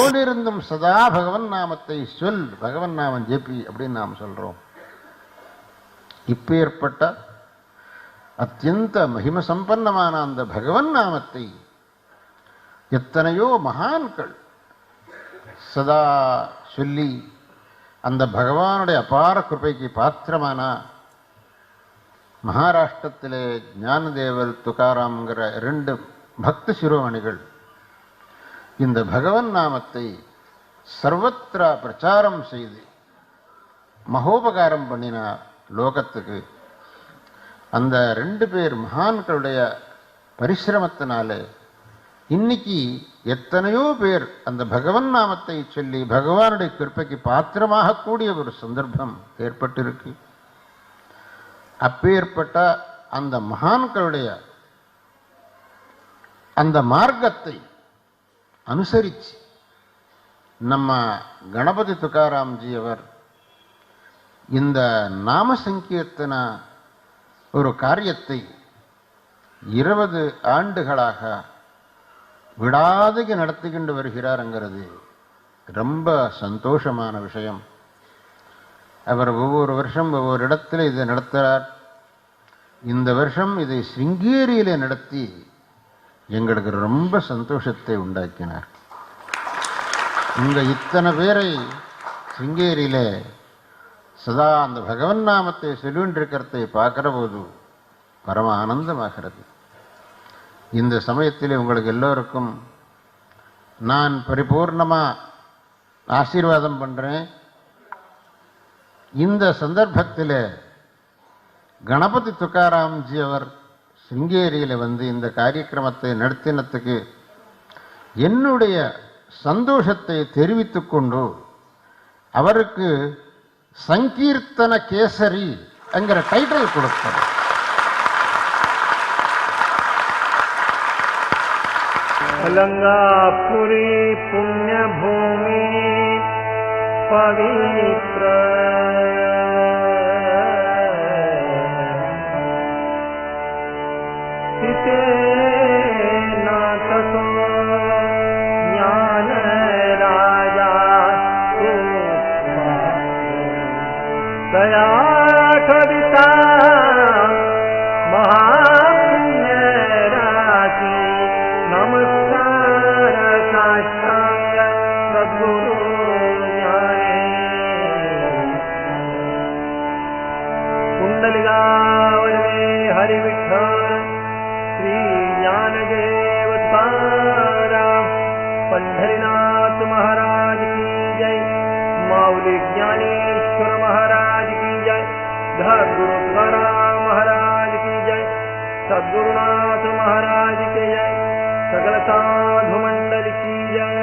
எப்போதிருந்தும் சதா பகவன் நாமத்தை சொல், பகவன் நாமம் ஜெபி அப்படின்னு நாம் சொல்றோம். இப்பேற்பட்ட அத்தியந்த மகிம சம்பன்னமான அந்த பகவன் நாமத்தை எத்தனையோ மகான்கள் சதா சொல்லி அந்த பகவானுடைய அபார கிருபைக்கு பாத்திரமான மகாராஷ்டிரத்திலே ஞானதேவர் துகாராம்ங்கிற 2 பக்த சிரோமணிகள் இந்த பகவன் நாமத்தை சர்வத்திர பிரச்சாரம் செய்து மகோபகாரம் பண்ணின லோகத்துக்கு. அந்த 2 பேர் மகான்களுடைய பரிசிரமத்தினாலே இன்னைக்கு எத்தனையோ பேர் அந்த பகவன் நாமத்தை சொல்லி பகவானுடைய கிருப்பைக்கு பாத்திரமாக கூடிய ஒரு சந்தர்ப்பம் ஏற்பட்டிருக்கு. அப்பேற்பட்ட அந்த மகான்களுடைய அந்த மார்க்கத்தை அனுசரித்து நம்ம கணபதி துகாராம்ஜி அவர் இந்த நாம சங்கீர்த்தன ஒரு காரியத்தை 20 ஆண்டுகளாக விடாதுக்கு நடத்திக்கொண்டு வருகிறாருங்கிறது ரொம்ப சந்தோஷமான விஷயம். அவர் ஒவ்வொரு வருஷம் ஒவ்வொரு இடத்துல இதை நடத்துகிறார். இந்த வருஷம் இதை சிருங்கேரியிலே நடத்தி எங்களுக்கு ரொம்ப சந்தோஷத்தை உண்டாக்கினார். இங்கே இத்தனை பேரை சிருங்கேரியிலே சதா அந்த பகவன் நாமத்தை சொல்லின்றிருக்கிறதை பார்க்கிற போது பரம ஆனந்தமாகிறது. இந்த சமயத்தில் உங்களுக்கு எல்லோருக்கும் நான் பரிபூர்ணமாக ஆசீர்வாதம் பண்ணுறேன். இந்த சந்தர்ப்பத்தில் கணபதி துகாராம்ஜி அவர் சிருங்கேரியில் வந்து இந்த காரியக்கிரமத்தை நடத்தினத்துக்கு என்னுடைய சந்தோஷத்தை தெரிவித்துக் கொண்டு அவருக்கு சங்கீர்த்தன கேசரி என்கிற டைட்டில் கொடுத்தார். अलंगापुरी पुण्य भूमि पवित्र सिते नाथो ज्ञान राजा दया कविता महापुण्य राशि नमस्कार साष्टांग सद्गुरु ज्ञाने कुंडलिकावरवे हरि विठ्ठल श्री ज्ञानदेव तुकाराम पंढरीनाथ महाराज की जय, माऊली ज्ञानेश्वर महाराज की जय, धर्मगुरु तुकाराम महाराज की जय, सद्गुरुनाथ महाराज की जय, सकल साधु मंडल की जय।